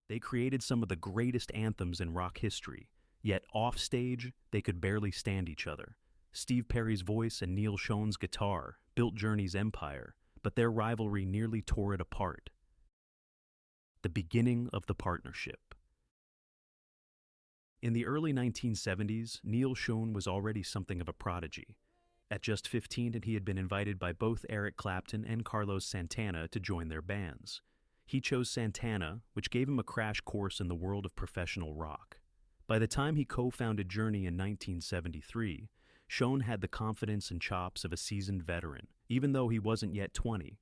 They created some of the greatest anthems in rock history, yet offstage, they could barely stand each other. Steve Perry's voice and Neal Schon's guitar built Journey's empire, but their rivalry nearly tore it apart. The beginning of the partnership. In the early 1970s, Neal Schon was already something of a prodigy. At just 15, he had been invited by both Eric Clapton and Carlos Santana to join their bands. He chose Santana, which gave him a crash course in the world of professional rock. By the time he co-founded Journey in 1973, Schon had the confidence and chops of a seasoned veteran, even though he wasn't yet 20.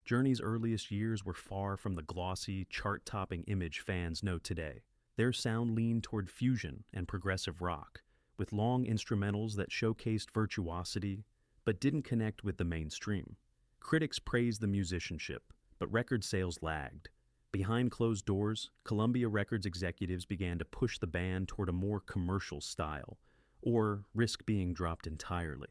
Journey's earliest years were far from the glossy, chart-topping image fans know today. Their sound leaned toward fusion and progressive rock, with long instrumentals that showcased virtuosity but didn't connect with the mainstream. Critics praised the musicianship, but record sales lagged. Behind closed doors, Columbia Records executives began to push the band toward a more commercial style, or risk being dropped entirely.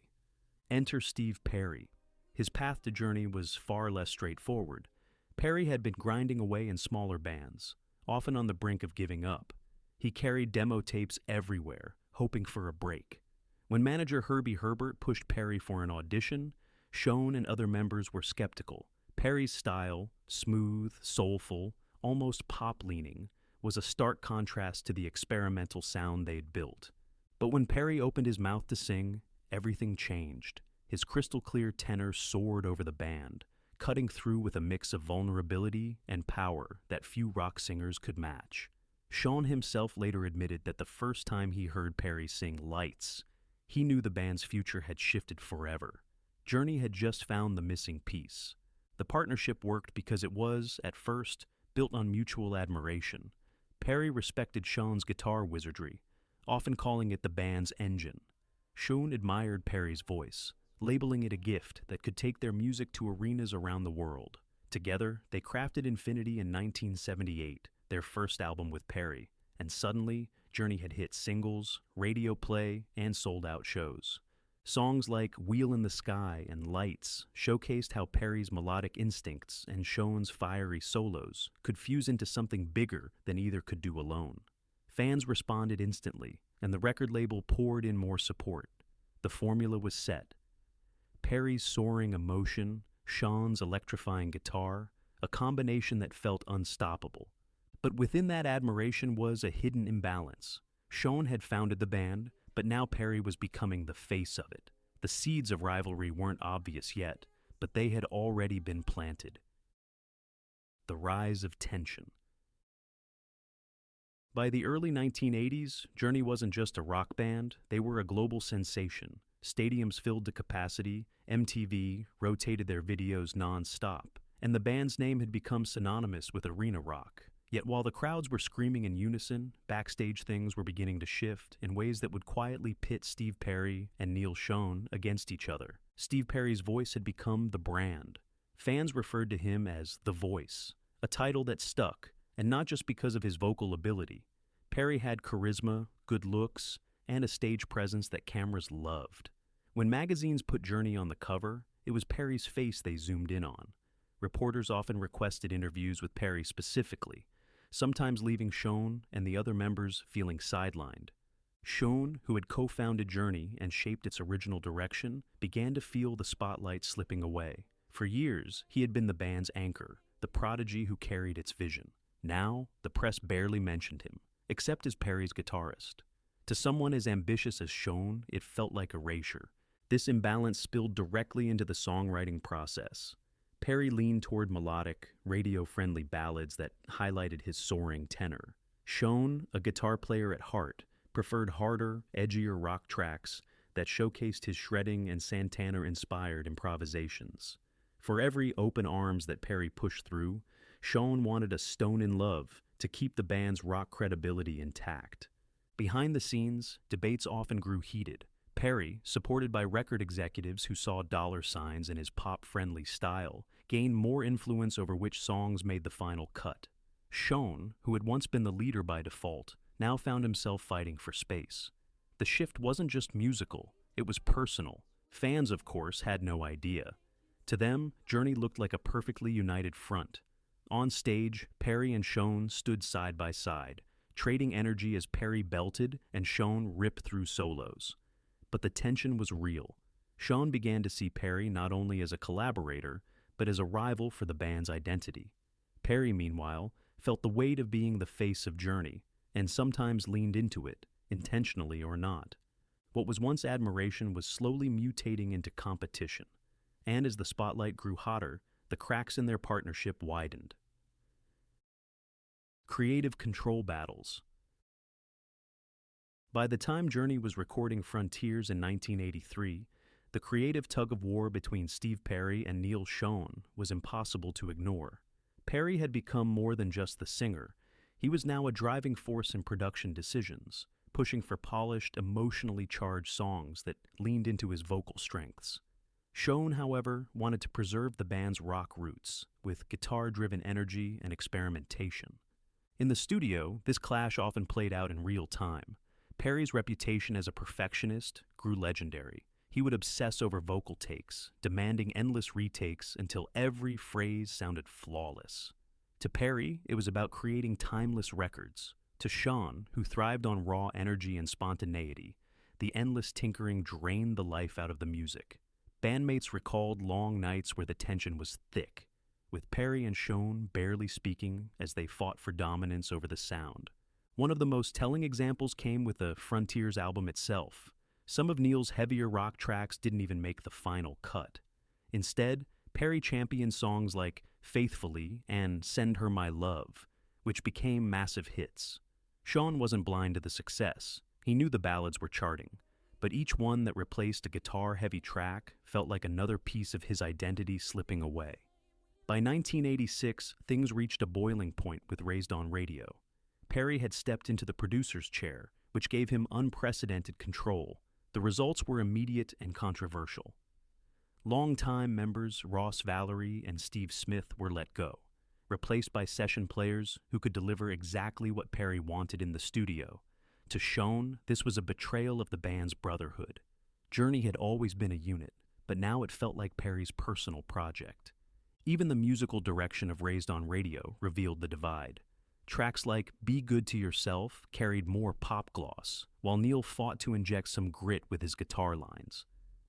Enter Steve Perry. His path to Journey was far less straightforward. Perry had been grinding away in smaller bands, often on the brink of giving up. He carried demo tapes everywhere, hoping for a break. When manager Herbie Herbert pushed Perry for an audition, Schon and other members were skeptical. Perry's style, smooth, soulful, almost pop-leaning, was a stark contrast to the experimental sound they'd built. But when Perry opened his mouth to sing, everything changed. His crystal-clear tenor soared over the band, cutting through with a mix of vulnerability and power that few rock singers could match. Schon himself later admitted that the first time he heard Perry sing Lights, he knew the band's future had shifted forever. Journey had just found the missing piece. The partnership worked because it was, at first, built on mutual admiration. Perry respected Schon's guitar wizardry, often calling it the band's engine. Schon admired Perry's voice, labeling it a gift that could take their music to arenas around the world. Together, they crafted Infinity in 1978, their first album with Perry, and suddenly, Journey had hit singles, radio play, and sold-out shows. Songs like Wheel in the Sky and Lights showcased how Perry's melodic instincts and Schon's fiery solos could fuse into something bigger than either could do alone. Fans responded instantly, and the record label poured in more support. The formula was set. Perry's soaring emotion, Schon's electrifying guitar, a combination that felt unstoppable. But within that admiration was a hidden imbalance. Schon had founded the band, but now Perry was becoming the face of it. The seeds of rivalry weren't obvious yet, but they had already been planted. The rise of tension. By the early 1980s, Journey wasn't just a rock band, they were a global sensation. Stadiums filled to capacity, MTV rotated their videos non-stop, and the band's name had become synonymous with arena rock. Yet while the crowds were screaming in unison, backstage things were beginning to shift in ways that would quietly pit Steve Perry and Neal Schon against each other. Steve Perry's voice had become the brand. Fans referred to him as The Voice, a title that stuck, and not just because of his vocal ability. Perry had charisma, good looks, and a stage presence that cameras loved. When magazines put Journey on the cover, it was Perry's face they zoomed in on. Reporters often requested interviews with Perry specifically, sometimes leaving Schon and the other members feeling sidelined. Schon, who had co-founded Journey and shaped its original direction, began to feel the spotlight slipping away. For years, he had been the band's anchor, the prodigy who carried its vision. Now, the press barely mentioned him, except as Perry's guitarist. To someone as ambitious as Schon, it felt like erasure. This imbalance spilled directly into the songwriting process. Perry leaned toward melodic, radio-friendly ballads that highlighted his soaring tenor. Schon, a guitar player at heart, preferred harder, edgier rock tracks that showcased his shredding and Santana-inspired improvisations. For every open arms that Perry pushed through, Schon wanted a stone in love to keep the band's rock credibility intact. Behind the scenes, debates often grew heated. Perry, supported by record executives who saw dollar signs in his pop-friendly style, gained more influence over which songs made the final cut. Schon, who had once been the leader by default, now found himself fighting for space. The shift wasn't just musical, it was personal. Fans, of course, had no idea. To them, Journey looked like a perfectly united front. On stage, Perry and Schon stood side by side, trading energy as Perry belted and Schon ripped through solos. But the tension was real. Schon began to see Perry not only as a collaborator, but as a rival for the band's identity. Perry, meanwhile, felt the weight of being the face of Journey, and sometimes leaned into it, intentionally or not. What was once admiration was slowly mutating into competition, and as the spotlight grew hotter, the cracks in their partnership widened. Creative control battles. By the time Journey was recording Frontiers in 1983, the creative tug-of-war between Steve Perry and Neal Schon was impossible to ignore. Perry had become more than just the singer. He was now a driving force in production decisions, pushing for polished, emotionally charged songs that leaned into his vocal strengths. Schon, however, wanted to preserve the band's rock roots, with guitar-driven energy and experimentation. In the studio, this clash often played out in real time. Perry's reputation as a perfectionist grew legendary. He would obsess over vocal takes, demanding endless retakes until every phrase sounded flawless. To Perry, it was about creating timeless records. To Schon, who thrived on raw energy and spontaneity, the endless tinkering drained the life out of the music. Bandmates recalled long nights where the tension was thick, with Perry and Schon barely speaking as they fought for dominance over the sound. One of the most telling examples came with the Frontiers album itself. Some of Neal's heavier rock tracks didn't even make the final cut. Instead, Perry championed songs like Faithfully and Send Her My Love, which became massive hits. Schon wasn't blind to the success. He knew the ballads were charting, but each one that replaced a guitar-heavy track felt like another piece of his identity slipping away. By 1986, things reached a boiling point with Raised on Radio. Perry had stepped into the producer's chair, which gave him unprecedented control. The results were immediate and controversial. Longtime members Ross Valerie and Steve Smith were let go, replaced by session players who could deliver exactly what Perry wanted in the studio. To Schon, this was a betrayal of the band's brotherhood. Journey had always been a unit, but now it felt like Perry's personal project. Even the musical direction of Raised on Radio revealed the divide. Tracks like Be Good to Yourself carried more pop gloss, while Neal fought to inject some grit with his guitar lines.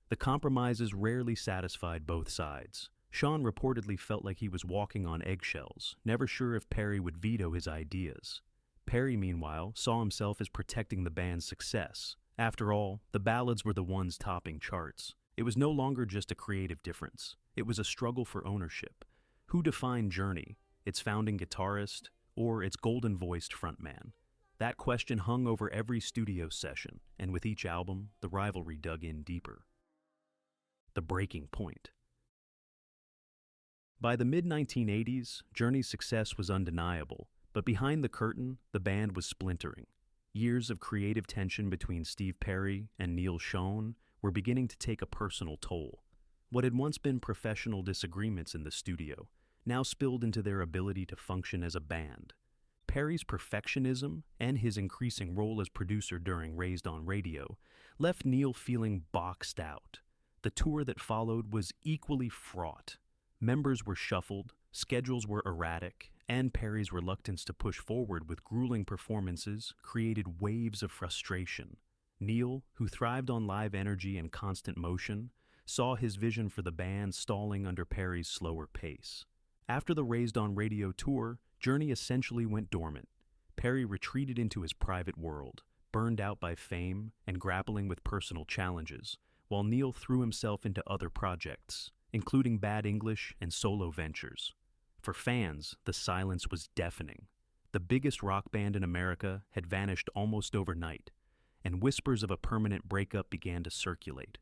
The compromises rarely satisfied both sides. Schon reportedly felt like he was walking on eggshells, never sure if Perry would veto his ideas. Perry, meanwhile, saw himself as protecting the band's success. After all, the ballads were the ones topping charts. It was no longer just a creative difference. It was a struggle for ownership. Who defined Journey? Its founding guitarist, or its golden-voiced frontman? That question hung over every studio session, and with each album, the rivalry dug in deeper. The breaking point. By the mid-1980s, Journey's success was undeniable, but behind the curtain, the band was splintering. Years of creative tension between Steve Perry and Neal Schon were beginning to take a personal toll. What had once been professional disagreements in the studio now spilled into their ability to function as a band. Perry's perfectionism and his increasing role as producer during Raised on Radio left Neal feeling boxed out. The tour that followed was equally fraught. Members were shuffled, schedules were erratic, and Perry's reluctance to push forward with grueling performances created waves of frustration. Neal, who thrived on live energy and constant motion, saw his vision for the band stalling under Perry's slower pace. After the Raised on Radio tour, Journey essentially went dormant. Perry retreated into his private world, burned out by fame and grappling with personal challenges, while Neal threw himself into other projects, including Bad English and solo ventures. For fans, the silence was deafening. The biggest rock band in America had vanished almost overnight, and whispers of a permanent breakup began to circulate.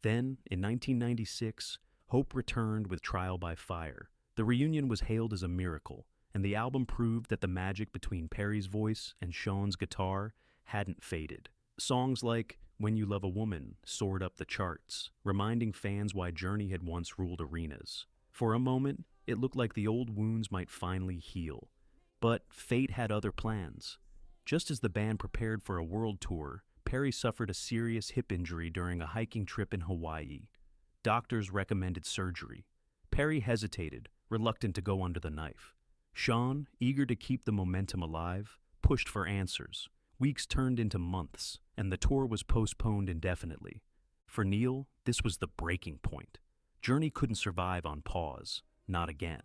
Then, in 1996, hope returned with Trial by Fire. The reunion was hailed as a miracle, and the album proved that the magic between Perry's voice and Schon's guitar hadn't faded. Songs like When You Love a Woman soared up the charts, reminding fans why Journey had once ruled arenas. For a moment, it looked like the old wounds might finally heal. But fate had other plans. Just as the band prepared for a world tour, Perry suffered a serious hip injury during a hiking trip in Hawaii. Doctors recommended surgery. Perry hesitated, reluctant to go under the knife. Schon, eager to keep the momentum alive, pushed for answers. Weeks turned into months, and the tour was postponed indefinitely. For Neal, this was the breaking point. Journey couldn't survive on pause, not again.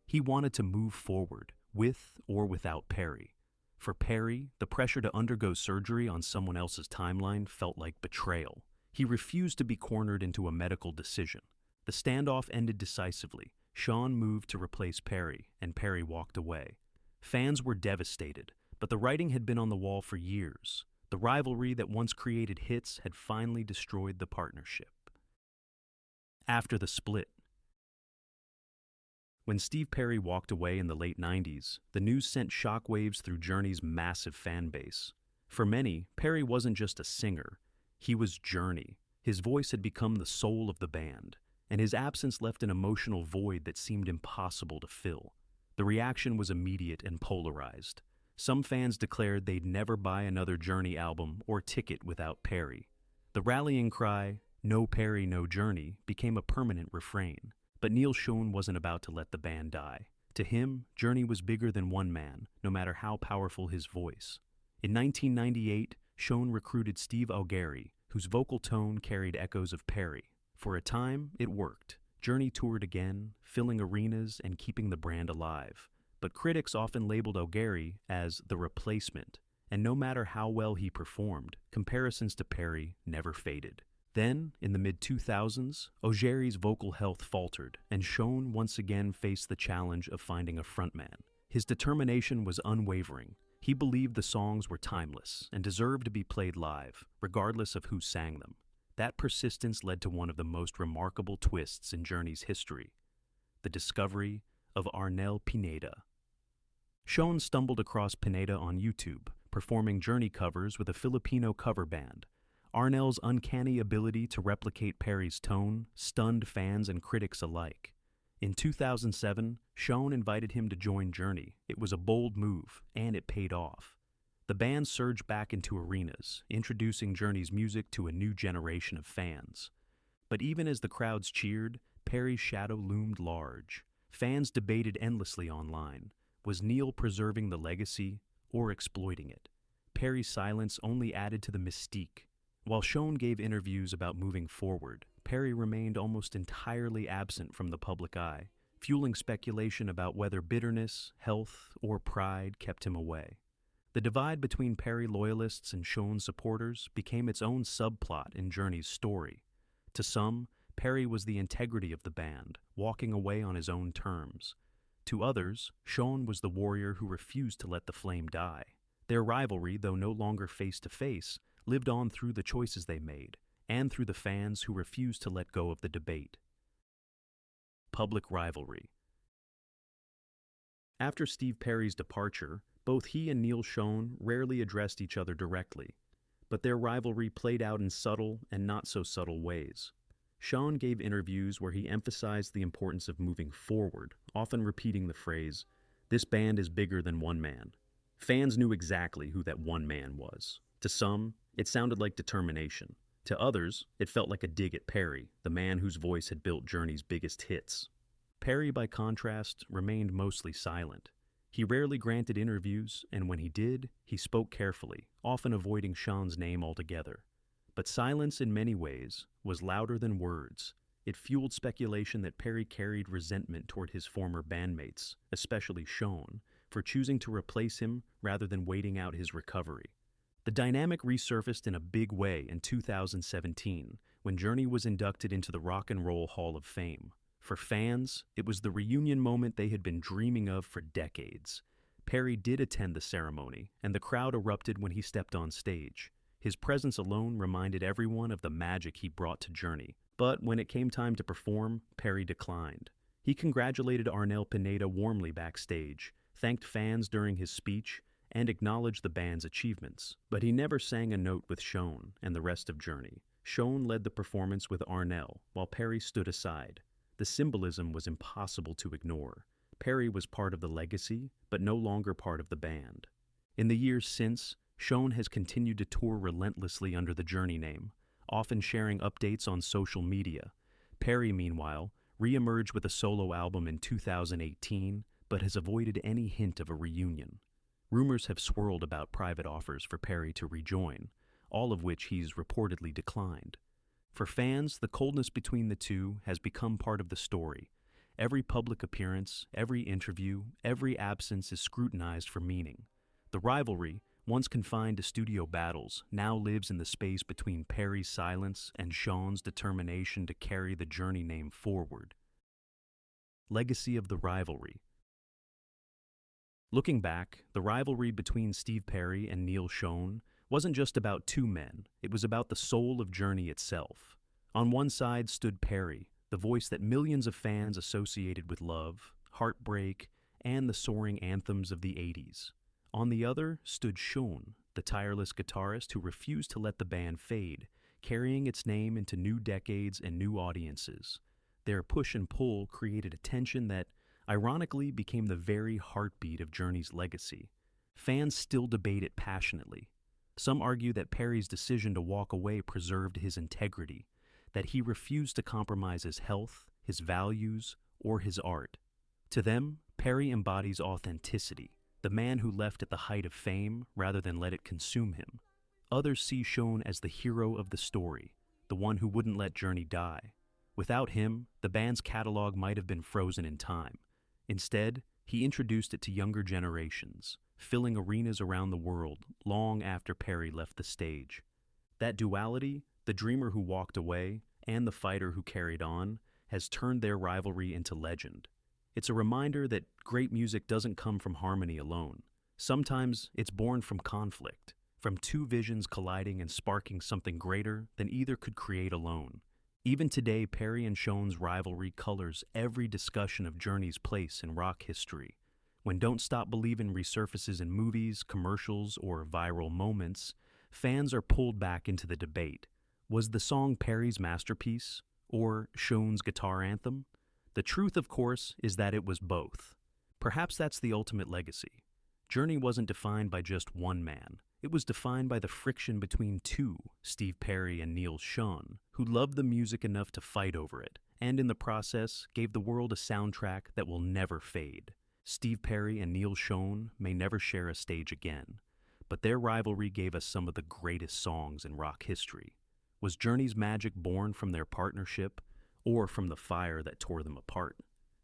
He wanted to move forward, with or without Perry. For Perry, the pressure to undergo surgery on someone else's timeline felt like betrayal. He refused to be cornered into a medical decision. The standoff ended decisively. Schon moved to replace Perry, and Perry walked away. Fans were devastated, but the writing had been on the wall for years. The rivalry that once created hits had finally destroyed the partnership. After the split, when Steve Perry walked away in the late 90s, the news sent shockwaves through Journey's massive fan base. For many, Perry wasn't just a singer, he was Journey. His voice had become the soul of the band, and his absence left an emotional void that seemed impossible to fill. The reaction was immediate and polarized. Some fans declared they'd never buy another Journey album or ticket without Perry. The rallying cry, "No Perry, no Journey," became a permanent refrain. But Neal Schon wasn't about to let the band die. To him, Journey was bigger than one man, no matter how powerful his voice. In 1998, Schon recruited Steve Augeri, whose vocal tone carried echoes of Perry. For a time, it worked. Journey toured again, filling arenas and keeping the brand alive. But critics often labeled Augeri as the replacement, and no matter how well he performed, comparisons to Perry never faded. Then, in the mid-2000s, Augeri's vocal health faltered, and Schon once again faced the challenge of finding a frontman. His determination was unwavering. He believed the songs were timeless and deserved to be played live, regardless of who sang them. That persistence led to one of the most remarkable twists in Journey's history: the discovery of Arnel Pineda. Schon stumbled across Pineda on YouTube, performing Journey covers with a Filipino cover band. Arnel's uncanny ability to replicate Perry's tone stunned fans and critics alike. In 2007, Schon invited him to join Journey. It was a bold move, and it paid off. The band surged back into arenas, introducing Journey's music to a new generation of fans. But even as the crowds cheered, Perry's shadow loomed large. Fans debated endlessly online. Was Neal preserving the legacy or exploiting it? Perry's silence only added to the mystique. While Schon gave interviews about moving forward, Perry remained almost entirely absent from the public eye, fueling speculation about whether bitterness, health, or pride kept him away. The divide between Perry loyalists and Schon supporters became its own subplot in Journey's story. To some, Perry was the integrity of the band, walking away on his own terms. To others, Schon was the warrior who refused to let the flame die. Their rivalry, though no longer face-to-face, lived on through the choices they made, and through the fans who refused to let go of the debate. Public rivalry. After Steve Perry's departure, both he and Neal Schon rarely addressed each other directly, but their rivalry played out in subtle and not-so-subtle ways. Schon gave interviews where he emphasized the importance of moving forward, often repeating the phrase, "This band is bigger than one man." Fans knew exactly who that one man was. To some, it sounded like determination. To others, it felt like a dig at Perry, the man whose voice had built Journey's biggest hits. Perry, by contrast, remained mostly silent. He rarely granted interviews, and when he did, he spoke carefully, often avoiding Schon's name altogether. But silence, in many ways, was louder than words. It fueled speculation that Perry carried resentment toward his former bandmates, especially Schon, for choosing to replace him rather than waiting out his recovery. The dynamic resurfaced in a big way in 2017, when Journey was inducted into the Rock and Roll Hall of Fame. For fans, it was the reunion moment they had been dreaming of for decades. Perry did attend the ceremony, and the crowd erupted when he stepped on stage. His presence alone reminded everyone of the magic he brought to Journey. But when it came time to perform, Perry declined. He congratulated Arnel Pineda warmly backstage, thanked fans during his speech, and acknowledged the band's achievements. But he never sang a note with Schon and the rest of Journey. Schon led the performance with Arnel, while Perry stood aside. The symbolism was impossible to ignore. Perry was part of the legacy, but no longer part of the band. In the years since, Schon has continued to tour relentlessly under the Journey name, often sharing updates on social media. Perry, meanwhile, re-emerged with a solo album in 2018, but has avoided any hint of a reunion. Rumors have swirled about private offers for Perry to rejoin, all of which he's reportedly declined. For fans, the coldness between the two has become part of the story. Every public appearance, every interview, every absence is scrutinized for meaning. The rivalry, once confined to studio battles, now lives in the space between Perry's silence and Shon's determination to carry the Journey name forward. Legacy of the rivalry. Looking back, the rivalry between Steve Perry and Neal Schon wasn't just about two men, it was about the soul of Journey itself. On one side stood Perry, the voice that millions of fans associated with love, heartbreak, and the soaring anthems of the 80s. On the other stood Schon, the tireless guitarist who refused to let the band fade, carrying its name into new decades and new audiences. Their push and pull created a tension that, ironically, became the very heartbeat of Journey's legacy. Fans still debate it passionately. Some argue that Perry's decision to walk away preserved his integrity, that he refused to compromise his health, his values, or his art. To them, Perry embodies authenticity, the man who left at the height of fame rather than let it consume him. Others see Schon as the hero of the story, the one who wouldn't let Journey die. Without him, the band's catalog might have been frozen in time. Instead, he introduced it to younger generations, filling arenas around the world long after Perry left the stage. That duality, the dreamer who walked away and the fighter who carried on, has turned their rivalry into legend. It's a reminder that great music doesn't come from harmony alone. Sometimes it's born from conflict, from two visions colliding and sparking something greater than either could create alone. Even today, Perry and Shon's rivalry colors every discussion of Journey's place in rock history. When Don't Stop Believin' resurfaces in movies, commercials, or viral moments, fans are pulled back into the debate. Was the song Perry's masterpiece, or Shon's guitar anthem? The truth, of course, is that it was both. Perhaps that's the ultimate legacy. Journey wasn't defined by just one man. It was defined by the friction between two, Steve Perry and Neal Schon, who loved the music enough to fight over it, and in the process gave the world a soundtrack that will never fade. Steve Perry and Neal Schon may never share a stage again, but their rivalry gave us some of the greatest songs in rock history. Was Journey's magic born from their partnership, or from the fire that tore them apart?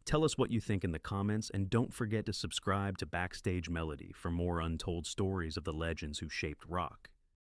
Tell us what you think in the comments, and don't forget to subscribe to Backstage Melody for more untold stories of the legends who shaped rock.